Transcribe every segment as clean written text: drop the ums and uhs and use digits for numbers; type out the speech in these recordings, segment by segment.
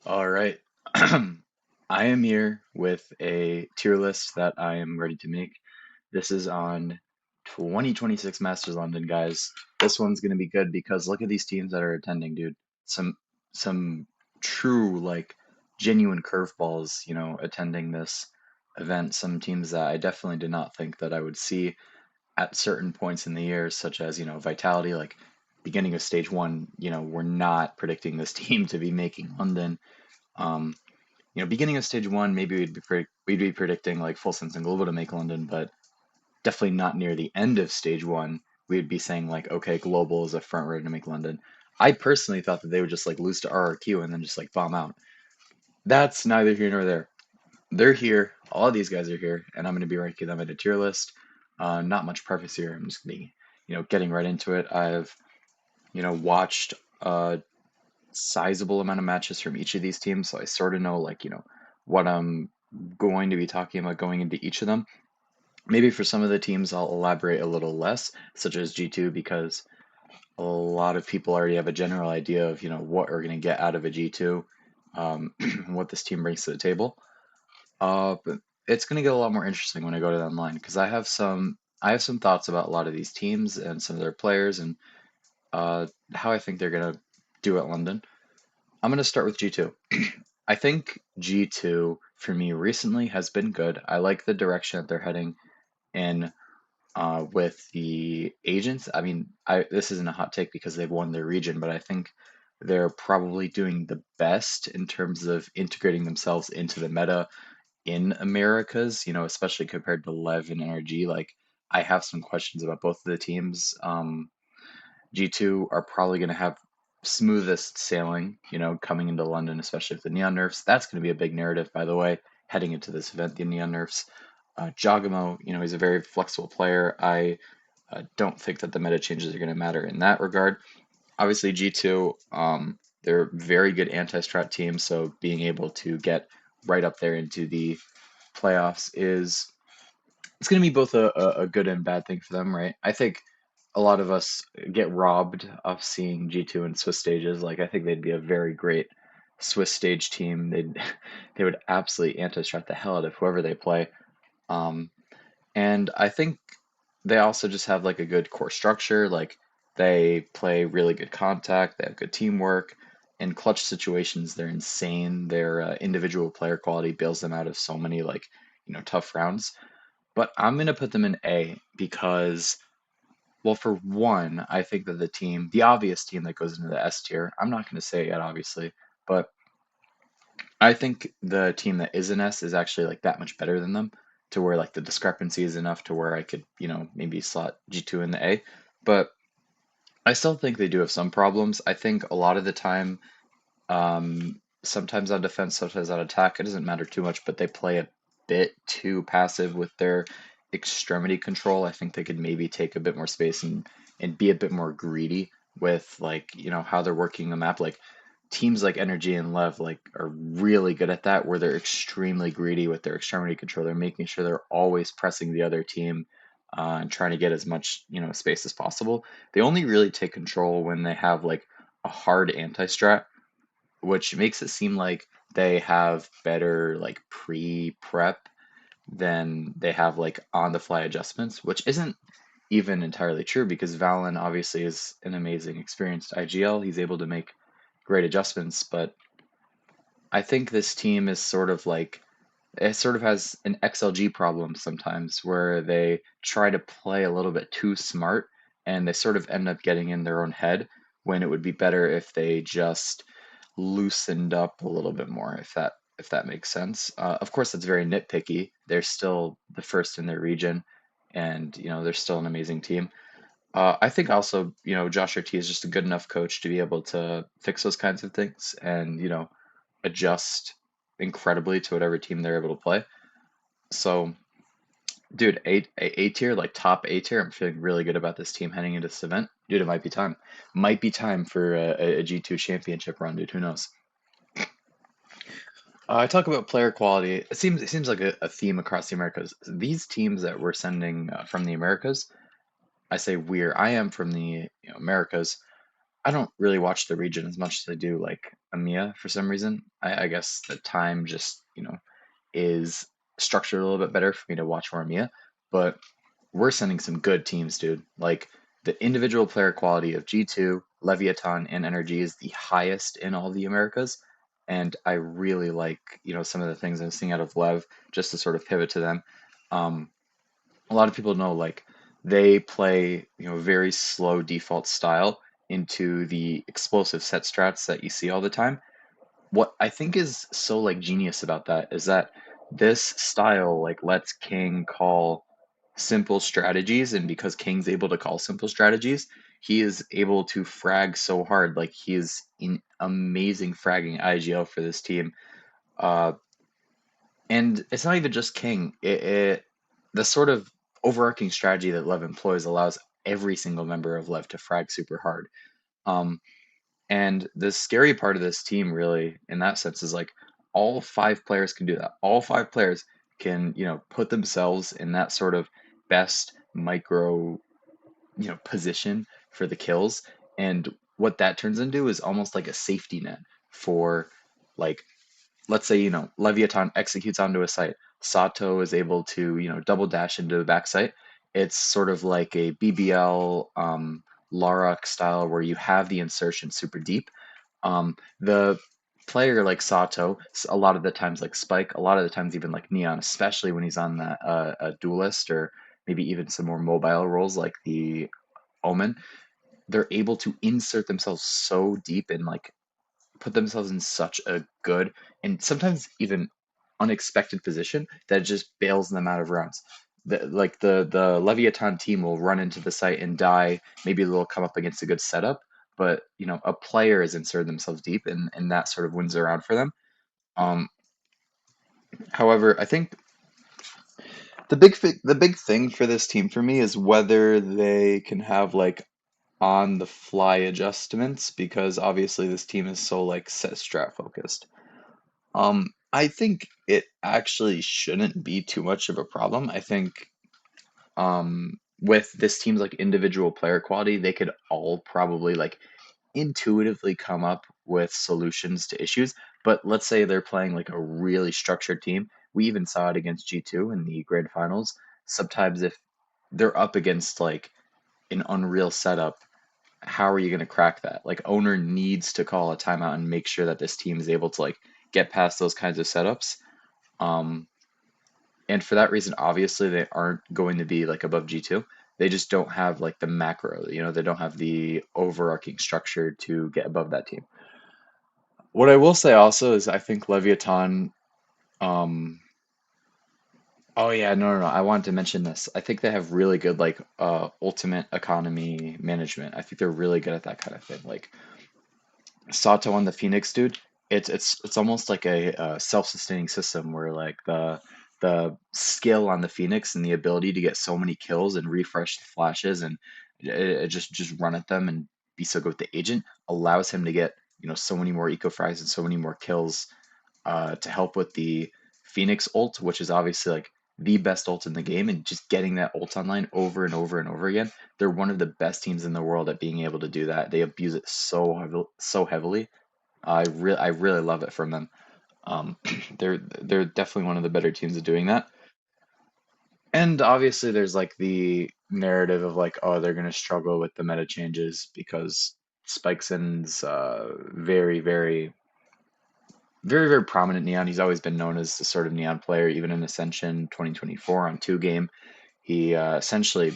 All right. I am here with a tier list that I am ready to make. This is on 2026 Masters London, guys. This one's going to be good because look at these teams that are attending, dude. Some some true like genuine curveballs, attending this event. Some teams that I definitely did not think that I would see at certain points in the year, such as, Vitality, like beginning of stage one, we're not predicting this team to be making London. Um, beginning of stage one, maybe we'd be predicting like Full Sense and Global to make London, but definitely not near the end of stage one. We'd be saying like, okay, Global is a front runner to make London. I personally thought that they would just like lose to RRQ and then just like bomb out. That's neither here nor there. They're here. All of these guys are here, and I'm going to be ranking them at a tier list. Not much preface here. I'm just going to be, getting right into it. I've, watched sizable amount of matches from each of these teams, so I sort of know like, what I'm going to be talking about going into each of them. Maybe for some of the teams I'll elaborate a little less, such as G2, because a lot of people already have a general idea of, what we're going to get out of a G2, what this team brings to the table. But it's going to get a lot more interesting when I go to the online because I have some thoughts about a lot of these teams and some of their players and how I think they're going to do at London. I'm going to start with G2. I think G2 for me recently has been good. I like the direction that they're heading in with the agents. I mean, this isn't a hot take because they've won their region, but I think they're probably doing the best in terms of integrating themselves into the meta in Americas, especially compared to Lev and NRG. Like, I have some questions about both of the teams. G2 are probably going to have smoothest sailing, coming into London, especially with the Neon nerfs. That's going to be a big narrative, by the way, heading into this event, the Neon nerfs. Jogamo, he's a very flexible player. I don't think that the meta changes are going to matter in that regard. Obviously, G2, they're a very good anti-strat team, so being able to get right up there into the playoffs is it's going to be both a good and bad thing for them, right? I think a lot of us get robbed of seeing G2 in Swiss stages. Like I think they'd be a very great Swiss stage team. They would absolutely anti-strat the hell out of whoever they play. Um, and I think they also just have like a good core structure. Like they play really good contact. They have good teamwork. In clutch situations, they're insane. Their individual player quality bails them out of so many like tough rounds. But I'm gonna put them in A because, well, for one, I think that the obvious team that goes into the S tier, I'm not gonna say it yet, obviously, but I think the team that is in S is actually like that much better than them, to where like the discrepancy is enough to where I could, maybe slot G2 in the A. But I still think they do have some problems. I think a lot of the time, sometimes on defense, sometimes on attack, it doesn't matter too much, but they play a bit too passive with their extremity control. I think they could maybe take a bit more space and be a bit more greedy with like, how they're working the map. Like teams like Energy and Lev like are really good at that where they're extremely greedy with their extremity control. They're making sure they're always pressing the other team and trying to get as much, space as possible. They only really take control when they have like a hard anti-strat, which makes it seem like they have better like pre-prep than they have like on the fly adjustments, which isn't even entirely true because Valen obviously is an amazing experienced IGL. He's able to make great adjustments, but I think this team is sort of like it sort of has an XLG problem sometimes where they try to play a little bit too smart and they sort of end up getting in their own head when it would be better if they just loosened up a little bit more, if that makes sense. Of course, that's very nitpicky. They're still the first in their region, and they're still an amazing team. I think also, Josh T is just a good enough coach to be able to fix those kinds of things and adjust incredibly to whatever team they're able to play. So, dude, A tier, like top A tier. I'm feeling really good about this team heading into this event. Dude, it might be time. Might be time for a G2 championship run, dude. Who knows? I talk about player quality. It seems like a theme across the Americas. These teams that we're sending from the Americas, I say we're. I am from the Americas. I don't really watch the region as much as I do like EMEA for some reason. I guess the time just, is structured a little bit better for me to watch more EMEA. But we're sending some good teams, dude. Like the individual player quality of G2, Leviathan, and Energy is the highest in all the Americas. And I really like, some of the things I'm seeing out of Lev, just to sort of pivot to them. Um, a lot of people know like they play, very slow default style into the explosive set strats that you see all the time. What I think is so like genius about that is that this style like lets King call simple strategies, and because King's able to call simple strategies, he is able to frag so hard. Like he is in amazing fragging IGL for this team. Uh, and it's not even just King. The sort of overarching strategy that Lev employs allows every single member of Lev to frag super hard. Um, and the scary part of this team, really, in that sense, is like all five players can do that. All five players can, put themselves in that sort of best micro, position for the kills. And what that turns into is almost like a safety net for, like, let's say, Leviathan executes onto a site. Sato is able to, double dash into the back site. It's sort of like a BBL, Larok style where you have the insertion super deep. The player like Sato, a lot of the times like Spike, a lot of the times even like Neon, especially when he's on that a duelist or maybe even some more mobile roles like the Omen, they're able to insert themselves so deep and like put themselves in such a good and sometimes even unexpected position that it just bails them out of rounds. The Leviathan team will run into the site and die. Maybe they'll come up against a good setup, but a player has inserted themselves deep, and that sort of wins the round for them. Um, However, I think the big thing for this team for me is whether they can have like on the fly adjustments because obviously this team is so like set strat focused. I think it actually shouldn't be too much of a problem. I think with this team's like individual player quality, they could all probably like intuitively come up with solutions to issues. But let's say they're playing like a really structured team. We even saw it against G2 in the grand finals. Sometimes if they're up against like an unreal setup, how are you going to crack that? Like owner needs to call a timeout and make sure that this team is able to like get past those kinds of setups. Um, and for that reason, obviously they aren't going to be like above G2. They just don't have like the macro, they don't have the overarching structure to get above that team. What I will say also is I think Leviathan, um, oh yeah, no, I wanted to mention this. I think they have really good like ultimate economy management. I think they're really good at that kind of thing. Like Sato on the Phoenix dude, it's almost like a self-sustaining system where like the skill on the Phoenix and the ability to get so many kills and refresh the flashes and it just run at them and be so good with the agent allows him to get so many more eco frags and so many more kills to help with the Phoenix ult, which is obviously like the best ult in the game, and just getting that ult online over and over and over again. They're one of the best teams in the world at being able to do that. They abuse it so heavily. I really love it from them. Um, they're definitely one of the better teams at doing that. And obviously, there's like the narrative of like, oh, they're gonna struggle with the meta changes because Spikeson's very prominent Neon. He's always been known as the sort of Neon player, even in Ascension 2024 on two game. He essentially,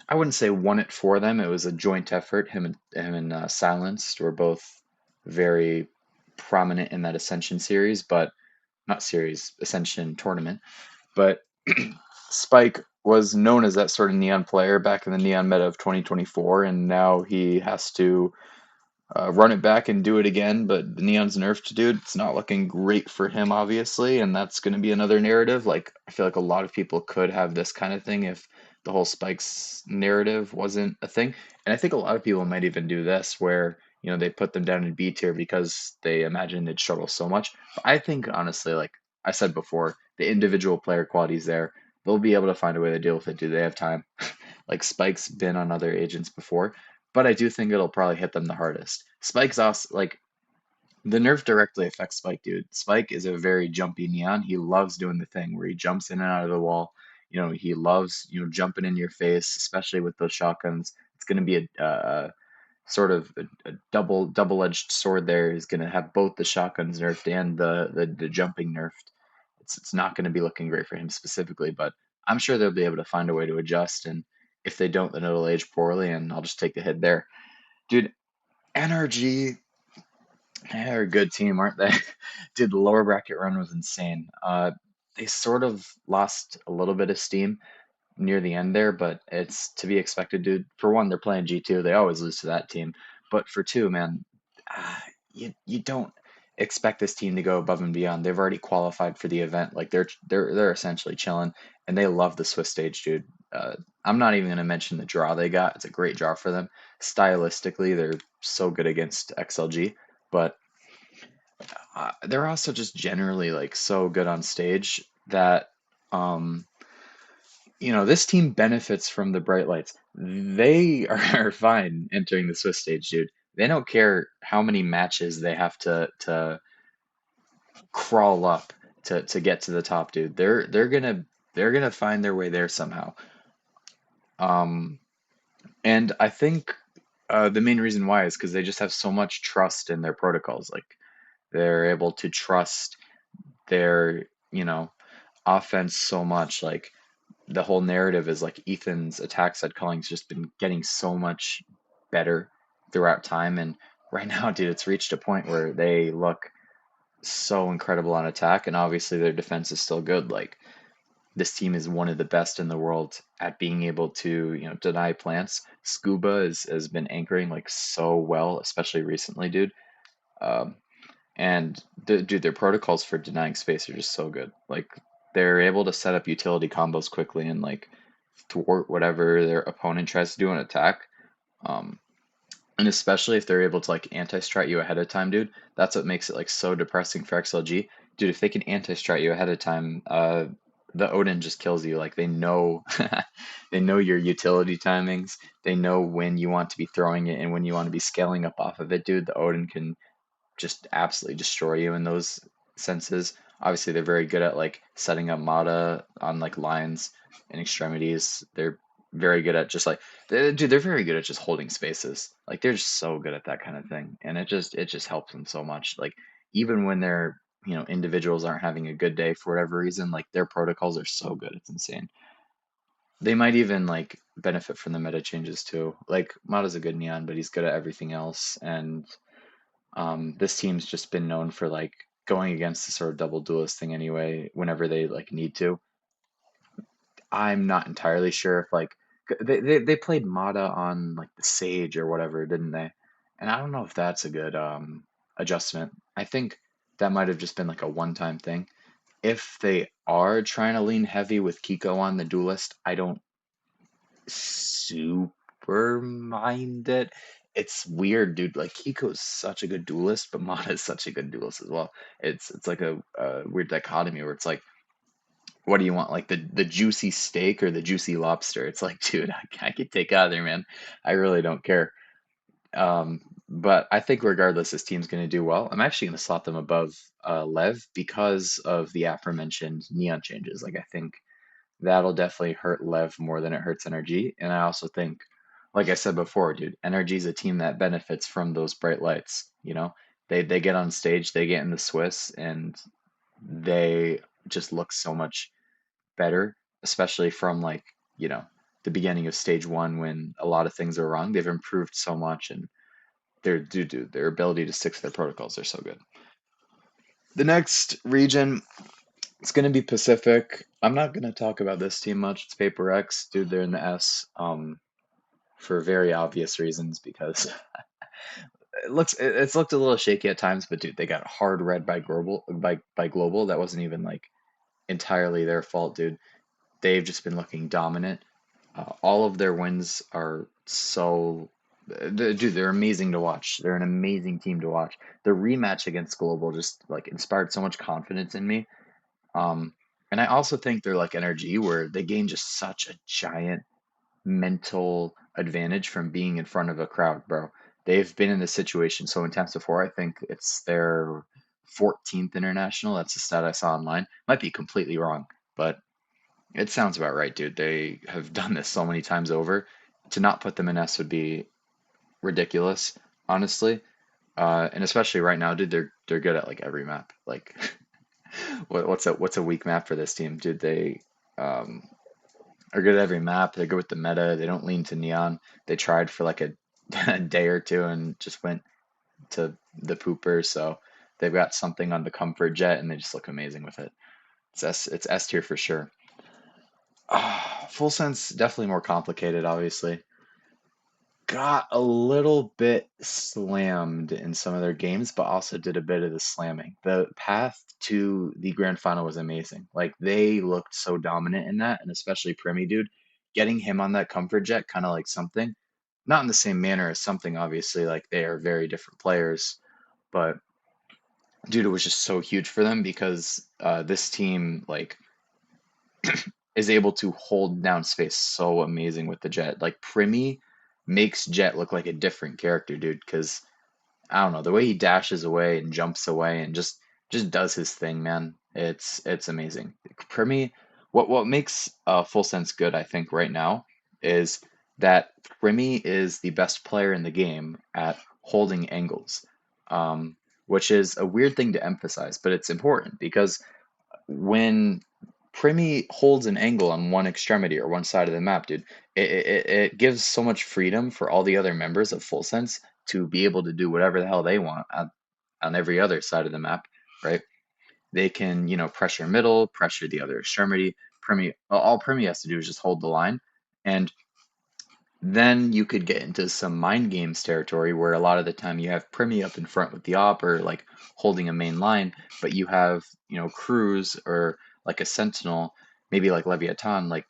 I wouldn't say won it for them. It was a joint effort. Him and Silenced were both very prominent in that Ascension series, but not series, Ascension tournament. But Spike was known as that sort of Neon player back in the Neon meta of 2024, and now he has to run it back and do it again, but the Neon's nerfed, dude. It's not looking great for him, obviously, and that's going to be another narrative. Like, I feel like a lot of people could have this kind of thing if the whole Spikes narrative wasn't a thing. And I think a lot of people might even do this where, they put them down in B tier because they imagine they'd struggle so much. But I think, honestly, like I said before, the individual player qualities there, they'll be able to find a way to deal with it. Do they have time? Like, Spike's been on other agents before, but I do think it'll probably hit them the hardest. Spike's also like The nerf directly affects Spike, dude. Spike is a very jumpy neon. He loves doing the thing where he jumps in and out of the wall. He loves, jumping in your face, especially with those shotguns. It's going to be a sort of a double-edged sword there. Is going to have both the shotguns nerfed and the jumping nerfed. It's not going to be looking great for him specifically, but I'm sure they'll be able to find a way to adjust. And if they don't, then it'll age poorly, and I'll just take the hit there. Dude, NRG, they're a good team, aren't they? Dude, the lower bracket run was insane. They sort of lost a little bit of steam near the end there, but it's to be expected, dude. For one, they're playing G2. They always lose to that team. But for two, man, uh, you don't expect this team to go above and beyond. They've already qualified for the event. Like they're essentially chilling, and they love the Swiss stage, dude. Uh, I'm not even gonna mention the draw they got. It's a great draw for them. Stylistically, they're so good against XLG, but they're also just generally like so good on stage that um this team benefits from the bright lights. They are fine entering the Swiss stage, dude. They don't care how many matches they have to crawl up to get to the top, dude. They're gonna find their way there somehow. Um, and I think the main reason why is because they just have so much trust in their protocols. Like they're able to trust their, offense so much. Like the whole narrative is like Ethan's attack side calling's just been getting so much better throughout time, and right now, dude, it's reached a point where they look so incredible on attack, and obviously their defense is still good. Like this team is one of the best in the world at being able to, deny plants. Scuba has been anchoring like so well, especially recently, dude. Um, and dude, their protocols for denying space are just so good. Like they're able to set up utility combos quickly and like thwart whatever their opponent tries to do an attack. Um, and especially if they're able to like anti-strat you ahead of time, dude, that's what makes it like so depressing for XLG. Dude, if they can anti-strat you ahead of time, the Odin just kills you. Like they know they know your utility timings. They know when you want to be throwing it and when you want to be scaling up off of it, dude. The Odin can just absolutely destroy you in those senses. Obviously, they're very good at like setting up Mata on like lines and extremities. They're very good at just like dude, they're very good at just holding spaces. Like they're just so good at that kind of thing, and it just helps them so much. Like even when their individuals aren't having a good day for whatever reason, like their protocols are so good, it's insane. They might even like benefit from the meta changes too. Like Mata's a good neon, but he's good at everything else, and this team's just been known for like going against the sort of double duelist thing anyway, whenever they like need to. I'm not entirely sure if like they played Mata on like the Sage or whatever, didn't they? And I don't know if that's a good adjustment. I think that might have just been like a one-time thing. If they are trying to lean heavy with Kiko on the duelist, I don't super mind it. It's weird, dude. Like Kiko's such a good duelist, but Mana is such a good duelist as well. It's like a weird dichotomy where it's like, what do you want? Like the juicy steak or the juicy lobster? It's like, dude, I could take either, man. I really don't care. But I think regardless, this team's going to do well. I'm actually going to slot them above Lev because of the aforementioned neon changes. Like I think that'll definitely hurt Lev more than it hurts NRG. And I also think, like I said before, dude, NRG is a team that benefits from those bright lights. They get on stage, they get in the Swiss, and they just look so much better, especially from like, you know, the beginning of stage one when a lot of things are wrong. They've improved so much, and dude, their ability to stick to their protocols are so good. The next region, it's going to be Pacific. I'm not going to talk about this team much. It's Paper X, dude. They're in the S, for very obvious reasons because it's looked a little shaky at times. But dude, they got hard red by global. That wasn't even like entirely their fault, dude. They've just been looking dominant. All of their wins are so. Dude, they're amazing to watch. They're an amazing team to watch. The rematch against Global just like inspired so much confidence in me. Um, and I also think they're like NRG, where they gain just such a giant mental advantage from being in front of a crowd, bro. they've been in this situation so many times before. I think it's their 14th international. That's a stat I saw online. Might be completely wrong, but it sounds about right, dude. They have done this so many times over. To not put them in S would be ridiculous, honestly. And especially right now, dude, they're good at like every map. Like, what's a weak map for this team, dude? They um, are good at every map. They're good with the meta. They don't lean to neon. They tried for like a, a day or two and just went to the pooper. So they've got something on the comfort jet, and they just look amazing with it. It's S tier for sure. Full sense definitely more complicated, obviously. Got a little bit slammed in some of their games, but also did a bit of the slamming. The path to the grand final was amazing. Like they looked so dominant in that, and especially Primy, dude, getting him on that comfort jet, kind of like something, not in the same manner as something, obviously, like they are very different players, but dude, it was just so huge for them because this team like is able to hold down space so amazing with the jet. Like Primy makes Jet look like a different character, dude, because I don't know, the way he dashes away and jumps away and just does his thing, man. It's amazing. For me, what makes Full Sense good, I think, right now is that Primy is the best player in the game at holding angles, um, which is a weird thing to emphasize, but it's important because when Primy holds an angle on one extremity or one side of the map, dude, it gives so much freedom for all the other members of Full Sense to be able to do whatever the hell they want on every other side of the map, right? They can, pressure middle, pressure the other extremity. Primy, all Primy has to do is just hold the line, and then you could get into some mind games territory where a lot of the time you have Primy up in front with the op or like holding a main line, but you have, Cruz or like a Sentinel, maybe like Leviathan, like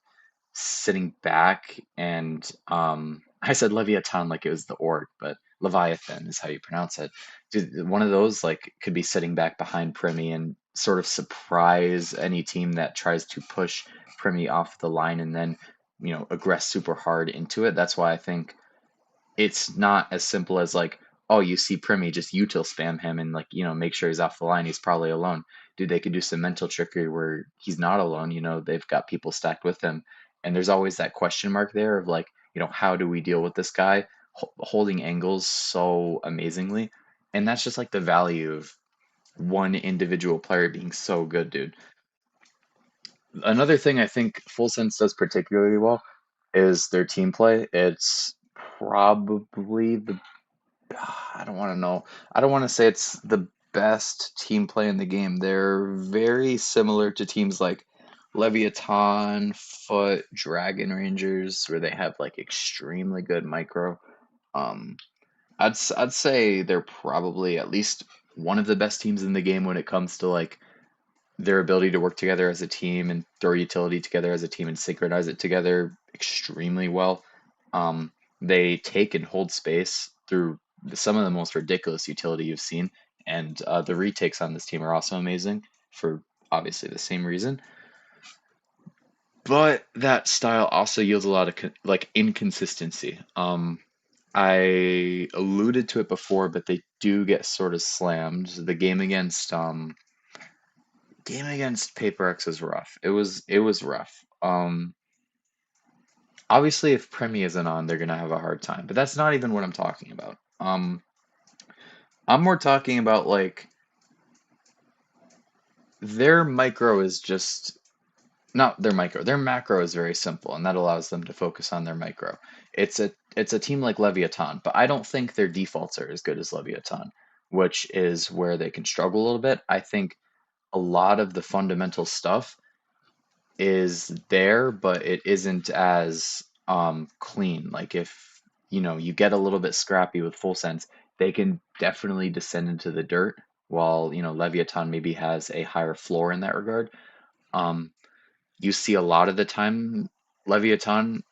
sitting back and I said Leviathan like it was the orc, but Leviathan is how you pronounce it. Dude, one of those like could be sitting back behind Primy and sort of surprise any team that tries to push Primy off the line and then, aggress super hard into it. That's why I think it's not as simple as like, oh, you see Primy, just util spam him and like, make sure he's off the line. He's probably alone. Dude, they could do some mental trickery where he's not alone. They've got people stacked with him. And there's always that question mark there of like, how do we deal with this guy holding angles so amazingly? And that's just like the value of one individual player being so good, dude. Another thing I think Full Sense does particularly well is their team play. It's probably the I don't want to know. I don't want to say it's the best team play in the game. They're very similar to teams like Leviathan, Foot, Dragon Rangers, where they have like extremely good micro. Um, I'd say they're probably at least one of the best teams in the game when it comes to like their ability to work together as a team and throw utility together as a team and synchronize it together extremely well. They take and hold space through some of the most ridiculous utility you've seen, and the retakes on this team are also amazing for obviously the same reason. But that style also yields a lot of like inconsistency. I alluded to it before, but they do get sort of slammed. The game against Paper X was rough. It was rough. Obviously, if Premi isn't on, they're gonna have a hard time. But that's not even what I'm talking about. I'm more talking about like their micro is just not their micro. Their macro is very simple, and that allows them to focus on their micro. It's a team like Leviathan, but I don't think their defaults are as good as Leviathan, which is where they can struggle a little bit. I think a lot of the fundamental stuff is there, but it isn't as clean. Like if you get a little bit scrappy with Full Sense, they can definitely descend into the dirt, while Leviathan maybe has a higher floor in that regard. Um, you see a lot of the time Leviathan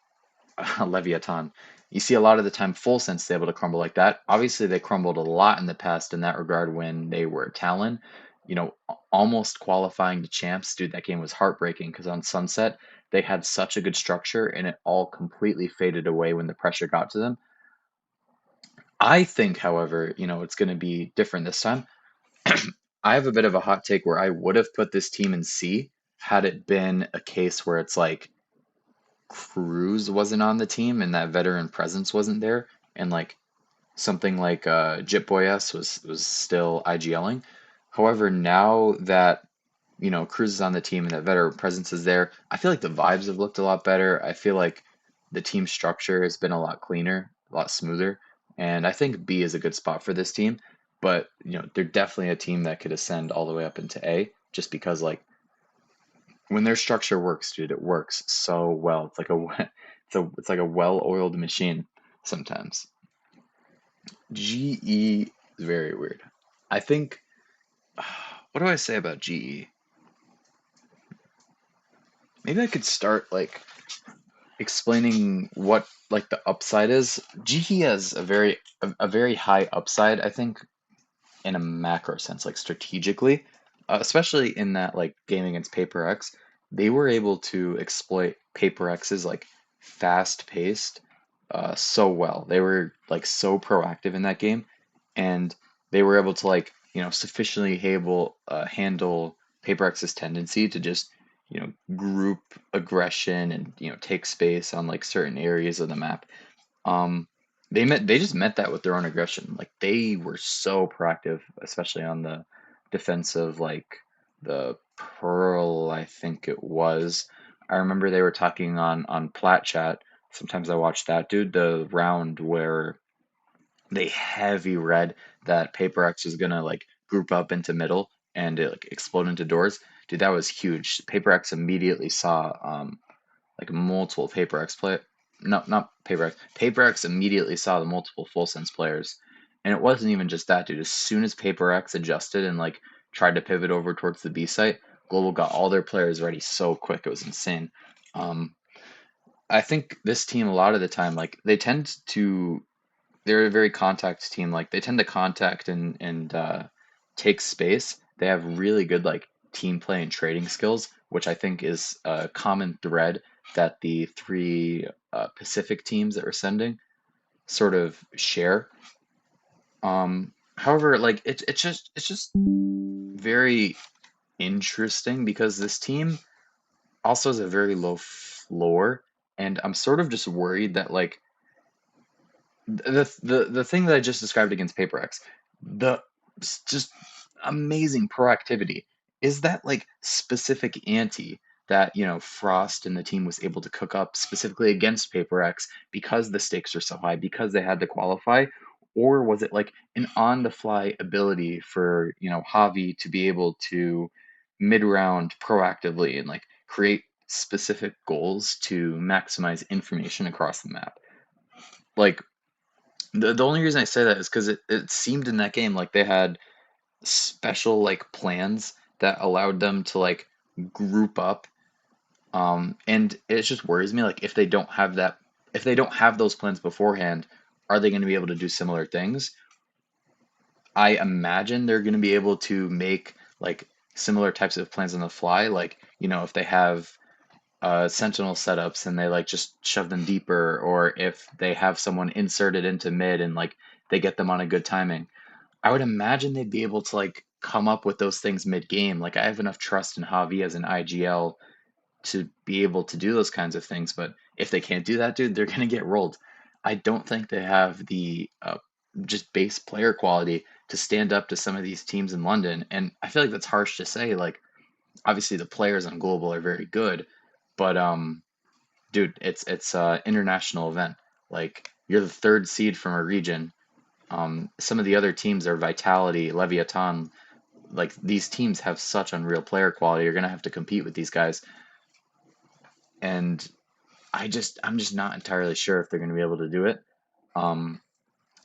Leviathan. You see a lot of the time Full Sense able to crumble like that. Obviously, they crumbled a lot in the past in that regard when they were Talon, almost qualifying to champs. Dude, that game was heartbreaking because on Sunset, they had such a good structure and it all completely faded away when the pressure got to them. I think, however, it's going to be different this time. I have a bit of a hot take where I would have put this team in C had it been a case where it's like Cruz wasn't on the team and that veteran presence wasn't there, and like something like Jit Boy S was still IGLing. However, now that Cruz is on the team and that veteran presence is there, I feel like the vibes have looked a lot better. I feel like the team structure has been a lot cleaner, a lot smoother, and I think B is a good spot for this team. But they're definitely a team that could ascend all the way up into A, just because like when their structure works, dude, it works so well. It's like it's like a well-oiled machine sometimes. GE is very weird. I think, what do I say about GE? Maybe I could start like explaining what like the upside is. GE has a very high upside, I think, in a macro sense, like strategically, especially in that like game against Paper X, they were able to exploit Paper X's like fast paced so well. They were like so proactive in that game, and they were able to like sufficiently able handle Paper X's tendency to just group aggression and take space on like certain areas of the map. um, they just met that with their own aggression. Like they were so proactive, especially on the defensive, like the Pearl, I think it was. I remember they were talking on Plat Chat. Sometimes I watch that, dude. The round where they heavy read that Paper X was gonna like group up into middle and it like explode into doors. Dude, that was huge. Paper X immediately saw like multiple Paper X play. No, not Paper X. Paper X immediately saw the multiple Full Sense players, and it wasn't even just that, dude. As soon as Paper X adjusted and like tried to pivot over towards the B site, Global got all their players ready so quick. It was insane. Um, I think this team a lot of the time, like they're a very contact team. Like they tend to contact and take space. They have really good like team play and trading skills, which I think is a common thread that the three Pacific teams that we're sending sort of share. However, like it's just very interesting because this team also has a very low floor, and I'm sort of just worried that like the thing that I just described against PaperX, the just amazing proactivity is that like specific ante that Frost and the team was able to cook up specifically against PaperX because the stakes are so high because they had to qualify, or was it like an on the fly ability for Javi to be able to mid round proactively and like create specific goals to maximize information across the map? Like the only reason I say that is because it seemed in that game like they had special like plans that allowed them to like group up. And it just worries me like if they don't have those plans beforehand, are they going to be able to do similar things? I imagine they're going to be able to make like similar types of plans on the fly. Like, if they have sentinel setups and they like just shove them deeper, or if they have someone inserted into mid and like they get them on a good timing. I would imagine they'd be able to like come up with those things mid game. Like I have enough trust in Javi as an IGL to be able to do those kinds of things. But if they can't do that, dude, they're gonna get rolled. I don't think they have the just base player quality to stand up to some of these teams in London. And I feel like that's harsh to say. Like obviously the players on global are very good, but dude, it's a international event. Like you're the third seed from a region. Some of the other teams are Vitality, Leviathan. Like these teams have such unreal player quality. You're gonna have to compete with these guys, and I'm just not entirely sure if they're gonna be able to do it. Um,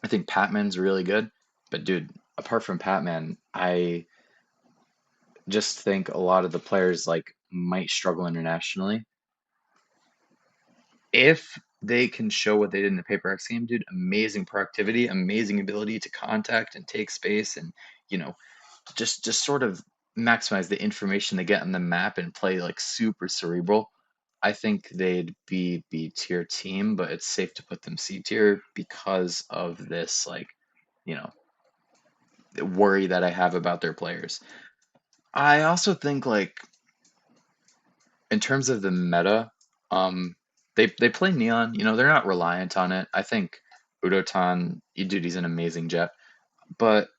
I think Patman's really good, but dude, apart from Patman, I just think a lot of the players like might struggle internationally. If they can show what they did in the Paper X game, dude, amazing productivity, amazing ability to contact and take space, and you know, just sort of maximize the information they get on the map and play like super cerebral. I think they'd be B tier team, but it's safe to put them C tier because of this like, you know, worry that I have about their players. I also think like in terms of the meta, um, they play Neon. You know, they're not reliant on it. I think Udotan, dude, he's an amazing jet, but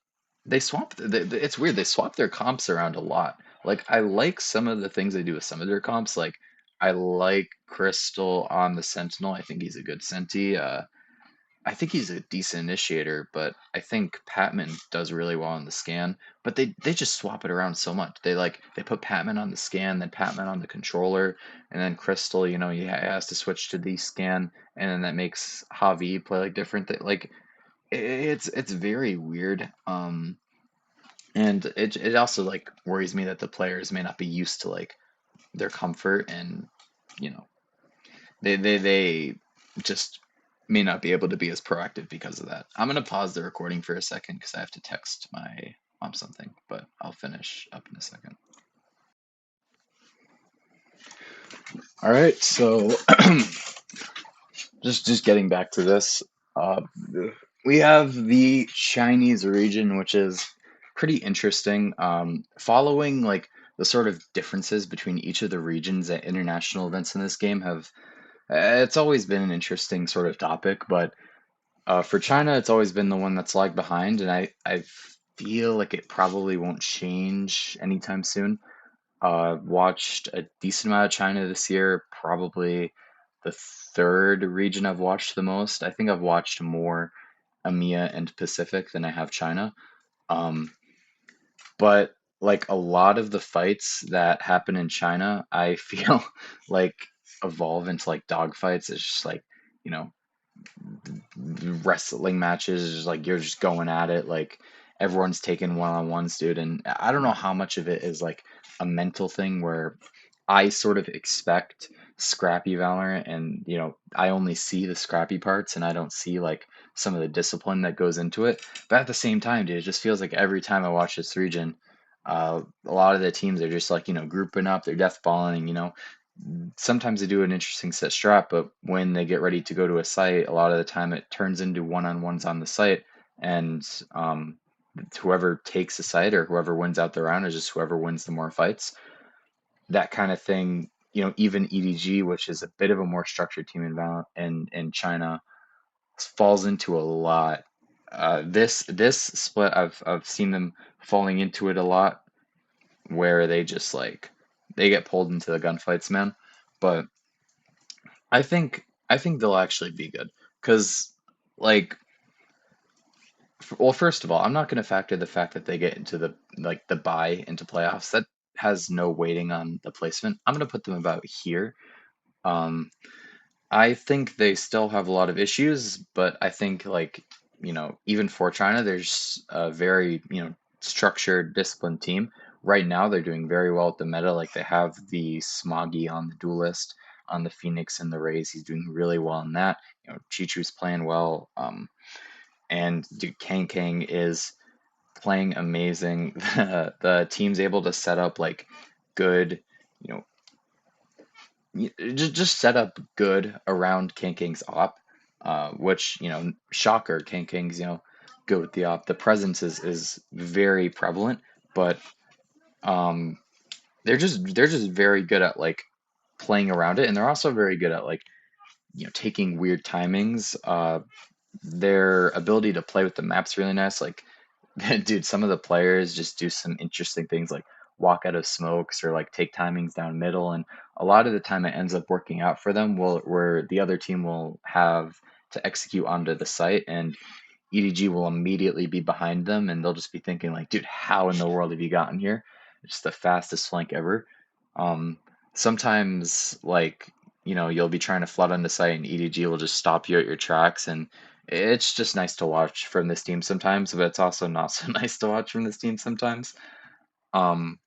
they swap. It's weird. They swap their comps around a lot. Like I like some of the things they do with some of their comps. Like I like Crystal on the Sentinel. I think he's a good Senti. I think he's a decent initiator, but I think Patman does really well on the scan. But they just swap it around so much. They put Patman on the scan, then Patman on the controller, and then Crystal. You know, he has to switch to the scan, and then that makes Javi play like different. Like it's very weird. And it also like worries me that the players may not be used to like their comfort, and you know they just may not be able to be as proactive because of that. I'm gonna pause the recording for a second because I have to text my mom something, but I'll finish up in a second. All right, so just getting back to this, uh, we have the Chinese region, which is pretty interesting. Following like the sort of differences between each of the regions at international events in this game have it's always been an interesting sort of topic, but for China, it's always been the one that's lagged behind, and I feel like it probably won't change anytime soon. Watched a decent amount of China this year, probably the third region I've watched the most. I think I've watched more EMEA and Pacific than I have China. Um, but like a lot of the fights that happen in China, I feel like evolve into like dog fights. It's just like, you know, wrestling matches, just like you're just going at it, like everyone's taking one-on-ones, dude. And I don't know how much of it is like a mental thing where I sort of expect scrappy Valorant, and you know, I only see the scrappy parts and I don't see like some of the discipline that goes into it. But at the same time, dude, it just feels like every time I watch this region, a lot of the teams are just like, you know, grouping up, they're death balling, you know, sometimes they do an interesting set strat, but when they get ready to go to a site, a lot of the time it turns into one-on-ones on the site, and whoever takes the site or whoever wins out the round is just whoever wins the more fights. That kind of thing, you know, even EDG, which is a bit of a more structured team in China, falls into a lot. This split, I've seen them falling into it a lot, where they just like they get pulled into the gunfights, man. But I think they'll actually be good because, like, well, first of all, I'm not going to factor the fact that they get into the buy into playoffs. That has no weighting on the placement. I'm going to put them about here. Um, I think they still have a lot of issues, but I think like, you know, even for China, there's a very, you know, structured, disciplined team. Right now, they're doing very well at the meta. Like they have the Smoggy on the duelist, on the Phoenix and the Rays. He's doing really well in that. You know, Chichu's playing well. And dude, Kang is playing amazing. The team's able to set up like good, you know, just set up good around Kang's op, which, you know, shocker, Kang's, you know, good with the op. The presence is very prevalent, but um, they're just very good at like playing around it, and they're also very good at like, you know, taking weird timings. Their ability to play with the map's really nice. Like dude, some of the players just do some interesting things like walk out of smokes or like take timings down middle, and a lot of the time it ends up working out for them. Where the other team will have to execute onto the site, and EDG will immediately be behind them, and they'll just be thinking like, dude, how in the world have you gotten here? It's the fastest flank ever. Um, Sometimes like, you know, you'll be trying to flood on the site, and EDG will just stop you at your tracks, and it's just nice to watch from this team sometimes, but it's also not so nice to watch from this team sometimes. Um,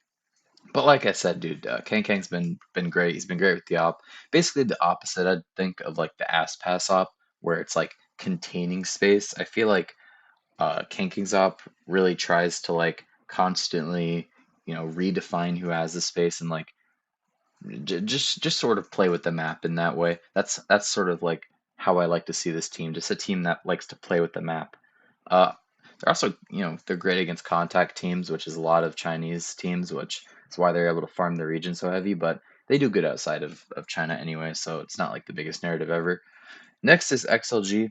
but like I said, dude, Kang's been great. He's been great with the op. Basically, the opposite, I'd think, of like the ass pass op, where it's like containing space. I feel like Kang's op really tries to like constantly, you know, redefine who has the space and like just sort of play with the map in that way. That's sort of like how I like to see this team. Just a team that likes to play with the map. Uh, they're also, they're great against contact teams, which is a lot of Chinese teams, which is why they're able to farm the region so heavy. But they do good outside of China anyway, so it's not like the biggest narrative ever. Next is XLG.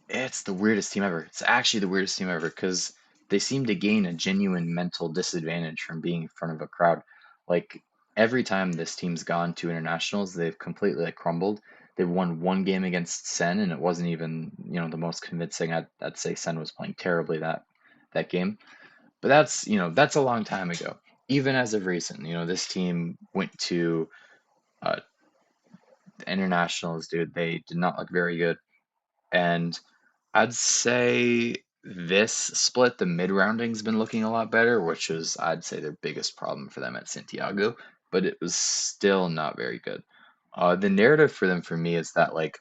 It's the weirdest team ever. It's actually the weirdest team ever because they seem to gain a genuine mental disadvantage from being in front of a crowd. Like every time this team's gone to internationals, they've completely like crumbled. They won one game against Sen, and it wasn't even, the most convincing. I'd say Sen was playing terribly that game. But that's a long time ago. Even as of recent, this team went to uh, internationals, dude. They did not look very good, and I'd say this split, the mid rounding's been looking a lot better, which is, I'd say, their biggest problem for them at Santiago, but it was still not very good. The narrative for them, for me, is that like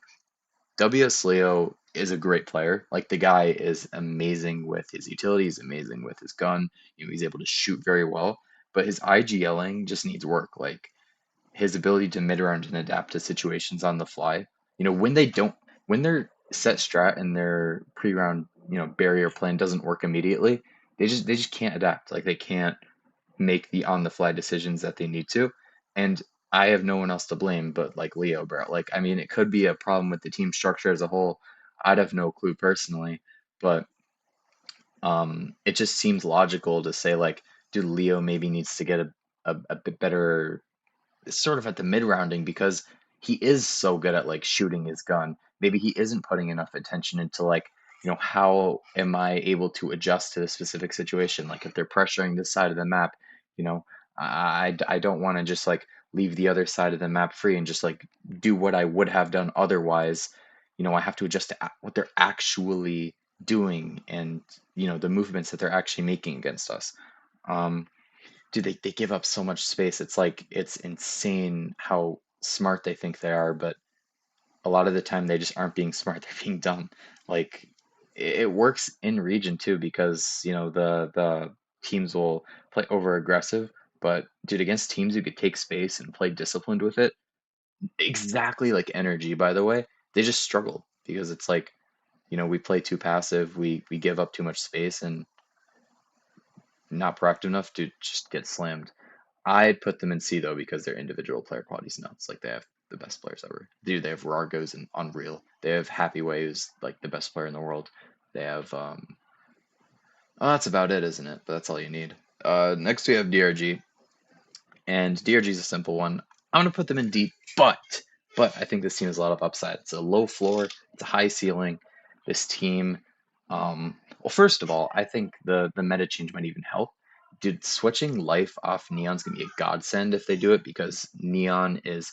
WS Leo is a great player. Like the guy is amazing with his utility, he's amazing with his gun. He's able to shoot very well, but his IGLing just needs work. Like his ability to mid round and adapt to situations on the fly. When they don't, when their set strat and their pre round, barrier plan doesn't work immediately, they just can't adapt. Like they can't make the on the fly decisions that they need to. And I have no one else to blame but like Leo, bro. Like I mean, it could be a problem with the team structure as a whole. I'd have no clue personally, but it just seems logical to say like, dude, Leo maybe needs to get a bit better sort of at the mid rounding because he is so good at like shooting his gun. Maybe he isn't putting enough attention into like, how am I able to adjust to the specific situation? Like if they're pressuring this side of the map, you know, I don't want to just like leave the other side of the map free and just like do what I would have done otherwise. I have to adjust to what they're actually doing and, the movements that they're actually making against us. Um, Dude, they give up so much space. It's like it's insane how smart they think they are, but a lot of the time they just aren't being smart. They're being dumb. Like it works in region too because the teams will play over aggressive, but dude, against teams who could take space and play disciplined with it, exactly like energy, by the way, they just struggle because it's like we play too passive, we give up too much space and not proactive enough to just get slammed. I'd put them in C though because their individual player quality's nuts. Like they have the best players ever. Dude, they have Rargos and Unreal. They have Happy Way, who's like the best player in the world. They have oh, that's about it, isn't it? But that's all you need. Next we have DRG, and DRG is a simple one. I'm gonna put them in D, but I think this team has a lot of upside. It's a low floor, it's a high ceiling. This team, well, first of all, I think the meta change might even help. Dude, switching life off Neon's gonna be a godsend if they do it because Neon is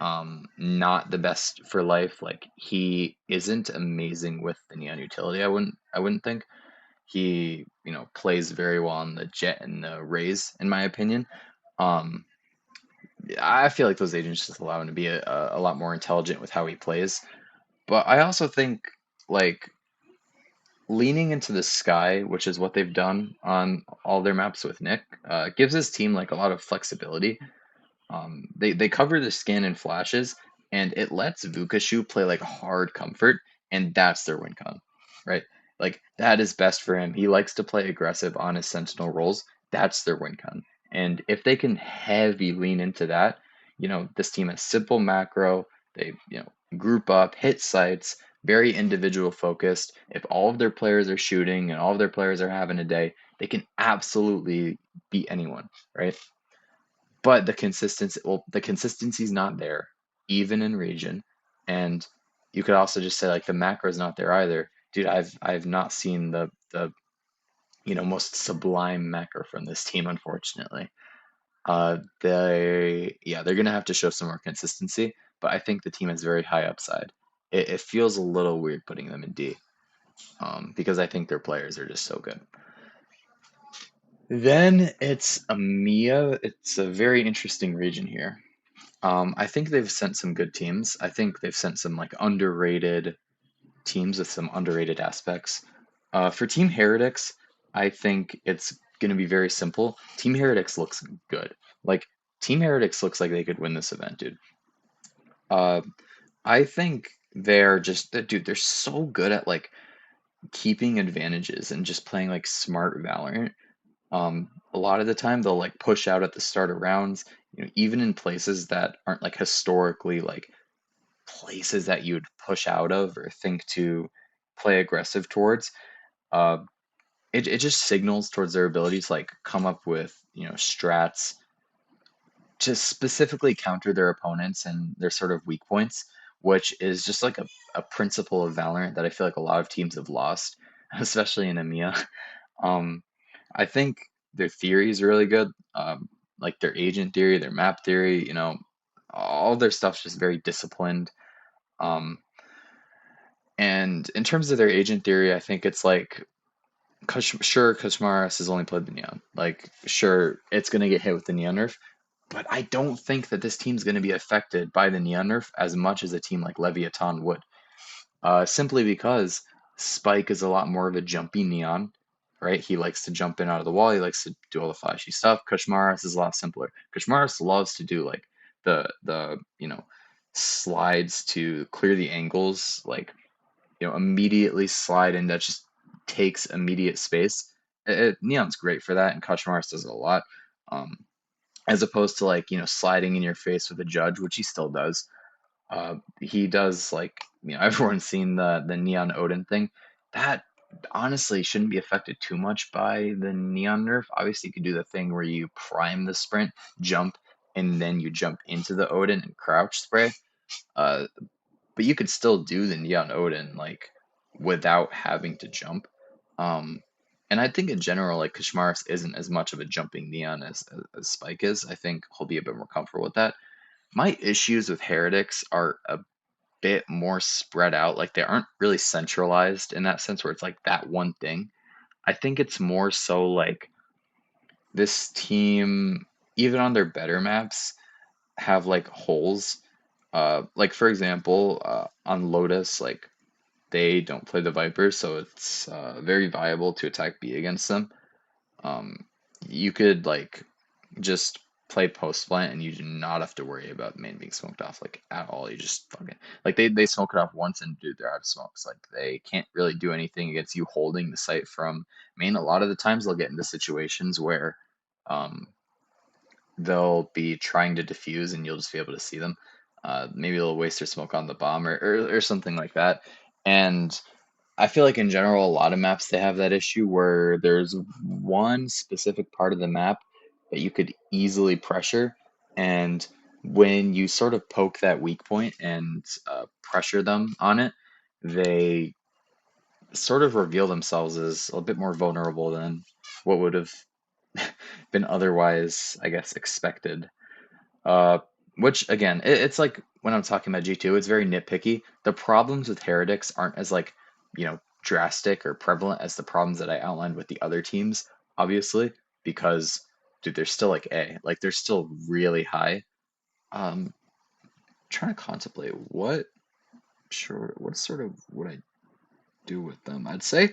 not the best for life. Like he isn't amazing with the Neon utility. I wouldn't think he plays very well on the Jet and the Rays in my opinion. Um, I feel like those agents just allow him to be a lot more intelligent with how he plays. But I also think like leaning into the sky, which is what they've done on all their maps with Nick, gives his team like a lot of flexibility. They cover the scan and flashes, and it lets Vukashu play like hard comfort, and that's their win con, right? Like that is best for him. He likes to play aggressive on his sentinel roles. That's their win con. And if they can heavy lean into that, this team has simple macro. They group up, hit sites, very individual focused. If all of their players are shooting and all of their players are having a day, they can absolutely beat anyone, right? But the consistency's not there, even in region. And you could also just say like the macro's not there either. Dude, I've not seen the most sublime macro from this team, unfortunately. They're gonna have to show some more consistency, but I think the team has very high upside. It feels a little weird putting them in D, because I think their players are just so good. Then it's EMEA. It's a very interesting region here. I think they've sent some good teams. I think they've sent some like underrated teams with some underrated aspects. For Team Heretics, I think it's going to be very simple. Team Heretics looks good. Like Team Heretics looks like they could win this event, dude. Uh, I think they're just, dude, they're so good at like keeping advantages and just playing like smart Valorant. A lot of the time they'll like push out at the start of rounds, even in places that aren't like historically like places that you would push out of or think to play aggressive towards. Uh, it just signals towards their ability to like come up with, strats to specifically counter their opponents and their sort of weak points, which is just like a principle of Valorant that I feel like a lot of teams have lost, especially in EMEA. Um, I think their theory is really good. Like their agent theory, their map theory, all their stuff's just very disciplined. Um, and in terms of their agent theory, I think it's like, sure, Kashmaris has only played the Neon. Like, sure, it's going to get hit with the Neon nerf, but I don't think that this team's going to be affected by the Neon nerf as much as a team like Leviathan would. Simply because Spike is a lot more of a jumpy Neon, right? He likes to jump in out of the wall. He likes to do all the flashy stuff. Kashmaris is a lot simpler. Kashmaris loves to do like the slides to clear the angles, like immediately slide in that just takes immediate space. Neon's great for that, and Kashmaris does it a lot. Um, as opposed to like sliding in your face with a judge, which he still does. He does like everyone's seen the Neon Odin thing. That honestly shouldn't be affected too much by the Neon nerf. Obviously, you could do the thing where you prime the sprint, jump, and then you jump into the Odin and crouch spray. Uh, but you could still do the Neon Odin like without having to jump. Um, and I think in general, like Kashmaris isn't as much of a jumping Neon as Spike is. I think he'll be a bit more comfortable with that. My issues with Heretics are a bit more spread out. Like they aren't really centralized in that sense where it's like that one thing. I think it's more so like this team, even on their better maps, have like holes. Like for example, on Lotus, like they don't play the Vipers, so it's very viable to attack B against them. Um, you could like just play post plant and you do not have to worry about main being smoked off like at all. You just fucking like they smoke it off once and dude they're out of smokes. Like they can't really do anything against you holding the site from main. A lot of the times they'll get into situations where um they'll be trying to defuse and you'll just be able to see them. Maybe they'll waste their smoke on the bomb or something like that. And I feel like in general, a lot of maps they have that issue where there's one specific part of the map that you could easily pressure, and when you sort of poke that weak point and pressure them on it, they sort of reveal themselves as a bit more vulnerable than what would have been otherwise, I guess, expected. Uh, which again, it's like when I'm talking about G2, it's very nitpicky. The problems with Heretics aren't as like, drastic or prevalent as the problems that I outlined with the other teams, obviously, because dude, they're still like A, like they're still really high. Trying to contemplate what sort of would I do with them? I'd say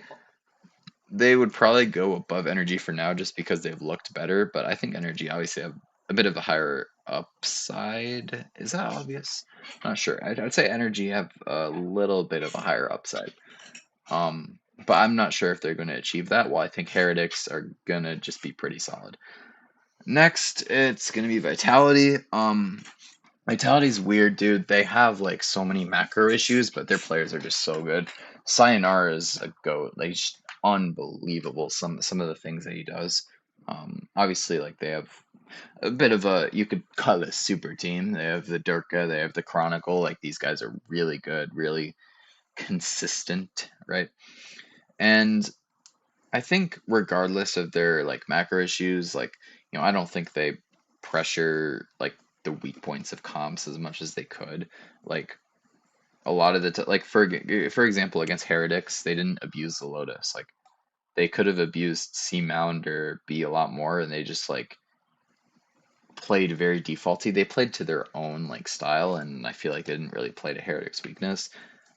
they would probably go above Energy for now just because they've looked better, but I think Energy obviously have a bit of a higher upside. Is that obvious? Not sure. I'd say Energy have a little bit of a higher upside. But I'm not sure if they're going to achieve that, while I think Heretics are going to just be pretty solid. Next, it's going to be Vitality. Vitality's weird, dude. They have like so many macro issues, but their players are just so good. Sayonara is a goat, like just unbelievable. Some of the things that he does. Obviously, like they have a bit of a you could call it a super team. They have the Durka, they have the Chronicle. Like these guys are really good, really consistent, right? And I think regardless of their like macro issues, like I don't think they pressure like the weak points of comps as much as they could. Like a lot of like for example against Heretics, they didn't abuse the Lotus. Like they could have abused C Mound or B a lot more, and they just like played very defaulty. They played to their own like style, and I feel like they didn't really play to Heretics' weakness.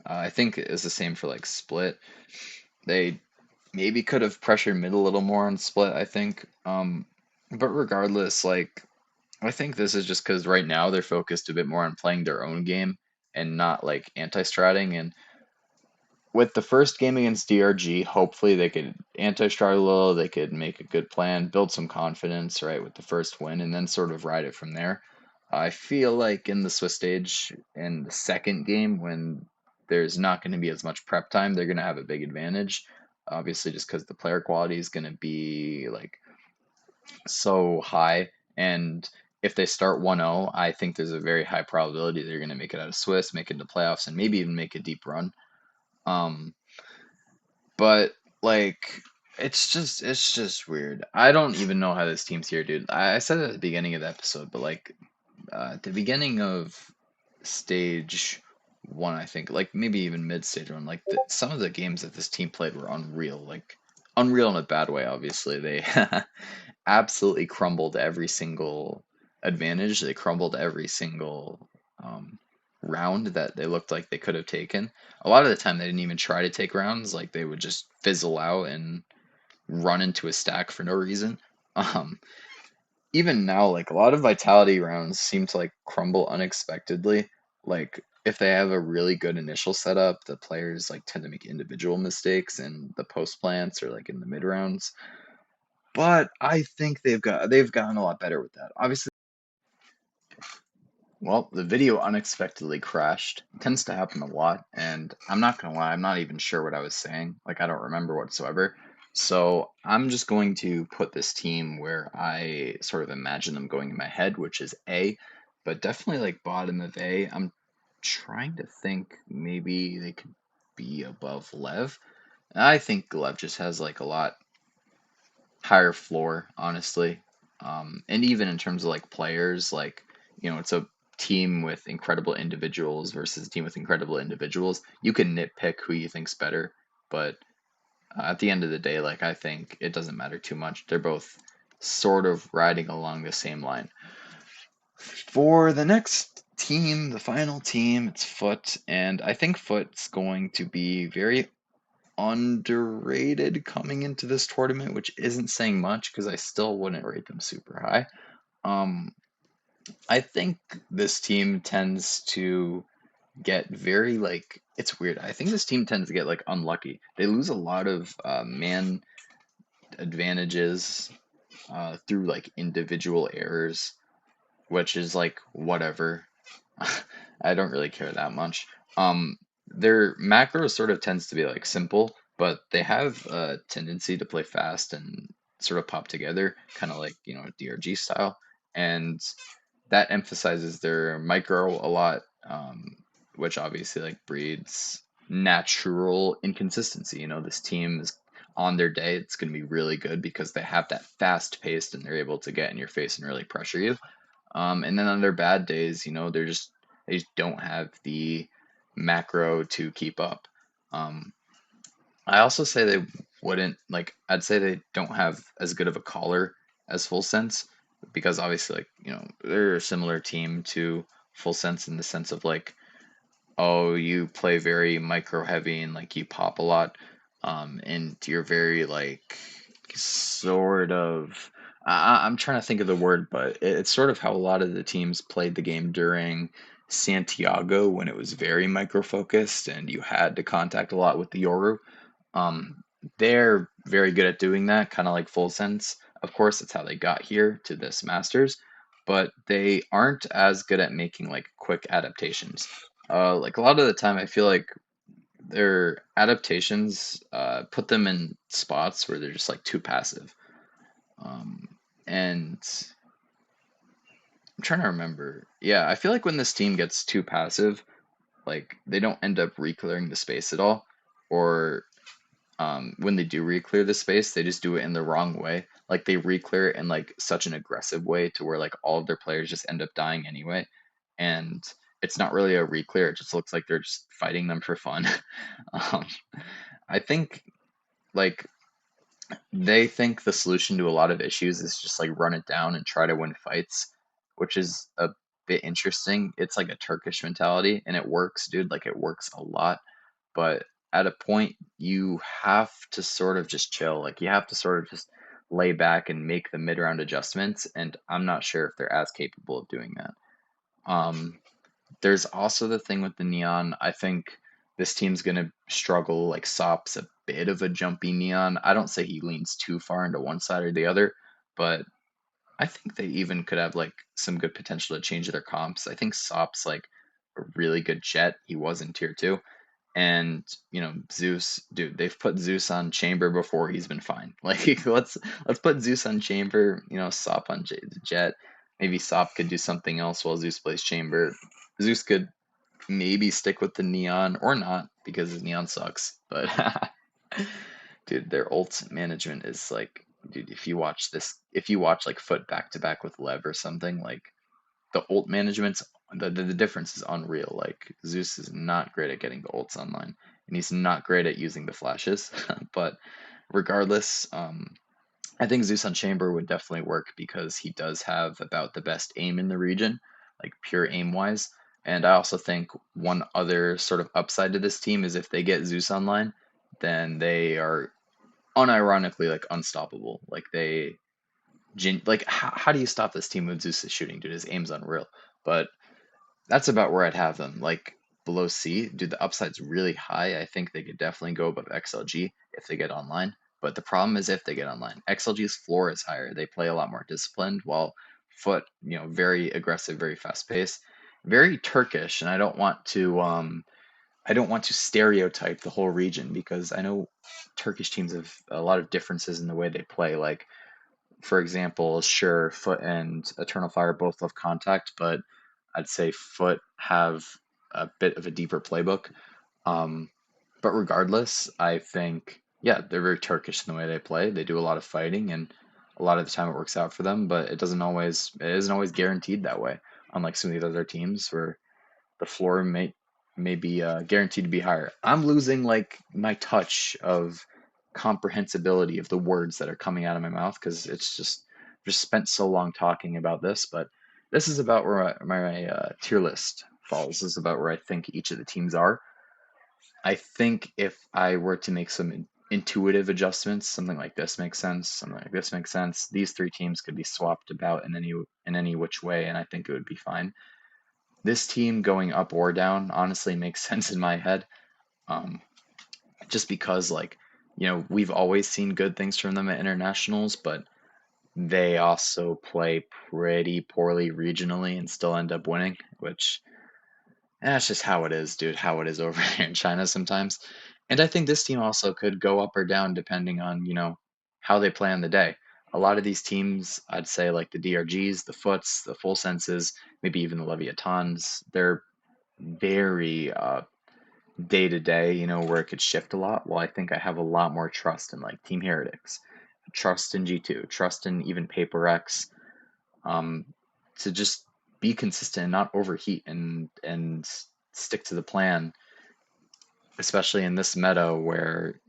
I think it's the same for like Split. They maybe could have pressured mid a little more on Split, I think. But regardless, like I think this is just because right now they're focused a bit more on playing their own game and not like anti-stratting. And with the first game against DRG, hopefully they could anti-strat a little, they could make a good plan, build some confidence, right, with the first win, and then sort of ride it from there. I feel like in the Swiss stage, in the second game, when there's not going to be as much prep time, they're going to have a big advantage. Obviously, just because the player quality is going to be like so high. And if they start 1-0, I think there's a very high probability they're going to make it out of Swiss, make it into playoffs, and maybe even make a deep run. Um, but like it's just weird. I don't even know how this team's here, dude. I said it at the beginning of the episode, but like at the beginning of stage one, I think, like maybe even mid stage one, like some of the games that this team played were unreal. Like unreal in a bad way, obviously. They absolutely crumbled every single advantage. They crumbled every single um, round that they looked like they could have taken. A lot of the time, they didn't even try to take rounds. Like they would just fizzle out and run into a stack for no reason. Um, Even now, like a lot of vitality rounds seem to like crumble unexpectedly. Like if they have a really good initial setup, the players like tend to make individual mistakes in the post plants or like in the mid rounds. But I think they've gotten a lot better with that. Obviously, well, the video unexpectedly crashed. It tends to happen a lot, and I'm not gonna lie, I'm not even sure what I was saying. Like I don't remember whatsoever. So I'm just going to put this team where I sort of imagine them going in my head, which is A, but definitely like bottom of A. I'm trying to think maybe they could be above Lev. I think Lev just has like a lot higher floor, honestly. And even in terms of like players, like, it's a team with incredible individuals versus a team with incredible individuals. You can nitpick who you think's better, but at the end of the day, like, I think it doesn't matter too much. They're both sort of riding along the same line. For the next team, the final team, it's Foot, and I think Foot's going to be very underrated coming into this tournament, which isn't saying much because I still wouldn't rate them super high. Um, I think this team tends to get very like it's weird. I think this team tends to get like unlucky. They lose a lot of man advantages through like individual errors, which is like whatever. I don't really care that much. Their macro sort of tends to be like simple, but they have a tendency to play fast and sort of pop together, kind of like, DRG style. And that emphasizes their micro a lot, which obviously like breeds natural inconsistency. This team is on their day, it's going to be really good because they have that fast paced and they're able to get in your face and really pressure you. And then on their bad days, they just don't have the macro to keep up. Um, I also say they wouldn't like. I'd say they don't have as good of a caller as Full Sense because obviously, like they're a similar team to Full Sense in the sense of like, oh, you play very micro heavy and like you pop a lot, and you're very like sort of. I'm trying to think of the word, but it's sort of how a lot of the teams played the game during Santiago when it was very micro focused and you had to contact a lot with the Yoru. Um, they're very good at doing that, kind of like Full Sense. Of course, that's how they got here to this Masters, but they aren't as good at making like quick adaptations. Like a lot of the time, I feel like their adaptations put them in spots where they're just like too passive. Um, and I'm trying to remember. Yeah, I feel like when this team gets too passive, like they don't end up reclearing the space at all, or when they do re-clear the space, they just do it in the wrong way. Like they re-clear it in like such an aggressive way to where like all of their players just end up dying anyway. And it's not really a re-clear, it just looks like they're just fighting them for fun. um, I think like they think the solution to a lot of issues is just like run it down and try to win fights, which is a bit interesting. It's like a Turkish mentality and it works, dude. Like it works a lot. But at a point, you have to sort of just chill. Like you have to sort of just lay back and make the mid-round adjustments, and I'm not sure if they're as capable of doing that. Um, there's also the thing with the Neon. I think this team's gonna struggle. Like Sop's a bit of a jumpy Neon. I don't say he leans too far into one side or the other, but I think they even could have like some good potential to change their comps. I think Sop's like a really good jet. He was in tier two. And Zeus, dude, they've put Zeus on Chamber before he's been fine. Like let's put Zeus on Chamber, Sop on Jet. Maybe Sop could do something else while Zeus plays Chamber. Zeus could maybe stick with the Neon or not because his Neon sucks. But dude, their ult management is like, dude, if you watch like Foot back to back with Lev or something, like the ult management's the difference is unreal. Like Zeus is not great at getting the ults online, and he's not great at using the flashes. But regardless, I think Zeus on Chamber would definitely work because he does have about the best aim in the region, like pure aim wise. And I also think one other sort of upside to this team is if they get Zeus online, then they are unironically like unstoppable. Like how do you stop this team with Zeus is shooting, dude? His aim's unreal. But that's about where I'd have them. Like below C, dude, the upside's really high. I think they could definitely go above XLG if they get online. But the problem is if they get online, XLG's floor is higher. They play a lot more disciplined, while Foot, very aggressive, very fast paced, very Turkish. And I don't want to stereotype the whole region because I know Turkish teams have a lot of differences in the way they play. Like for example, sure, Foot and Eternal Fire both love contact, but I'd say Foot have a bit of a deeper playbook. Um, but regardless, I think, yeah, they're very Turkish in the way they play. They do a lot of fighting, and a lot of the time it works out for them, but it isn't always guaranteed that way. Unlike some of the other teams where the floor may be guaranteed to be higher. I'm losing like my touch of comprehensibility of the words that are coming out of my mouth because it's just spent so long talking about this. But this is about where my tier list falls. This is about where I think each of the teams are. I think if I were to make some intuitive adjustments, something like this makes sense, something like this makes sense. These three teams could be swapped about in any which way, and I think it would be fine. This team going up or down honestly makes sense in my head. Um, just because, like, we've always seen good things from them at internationals, but they also play pretty poorly regionally and still end up winning, which that's just how it is, dude, how it is over here in China sometimes. And I think this team also could go up or down depending on, how they play on the day. A lot of these teams, I'd say like the DRGs, the Foots, the Full Senses, maybe even the Leviathans, they're very day to day, where it could shift a lot. Well, I think I have a lot more trust in like Team Heretics, trust in G2, trust in even Paper X, um, to just be consistent and not overheat and stick to the plan, especially in this meta where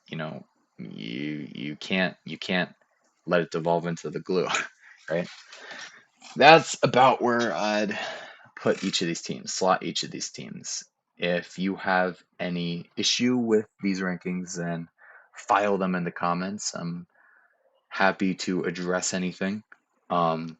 you know you can't let it devolve into the glue, right? That's about where I'd put each of these teams, slot each of these teams. If you have any issue with these rankings, then file them in the comments. I'm happy to address anything. Um,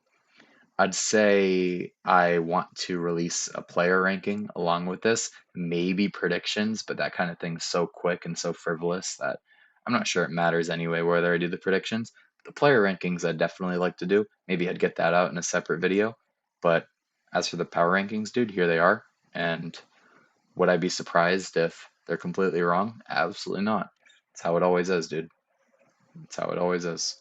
I'd say I want to release a player ranking along with this, maybe predictions, but that kind of thing's so quick and so frivolous that I'm not sure it matters anyway whether I do the predictions. The player rankings I'd definitely like to do. Maybe I'd get that out in a separate video. But as for the power rankings, dude, here they are. And would I be surprised if they're completely wrong? Absolutely not. It's how it always is, dude. It's how it always is.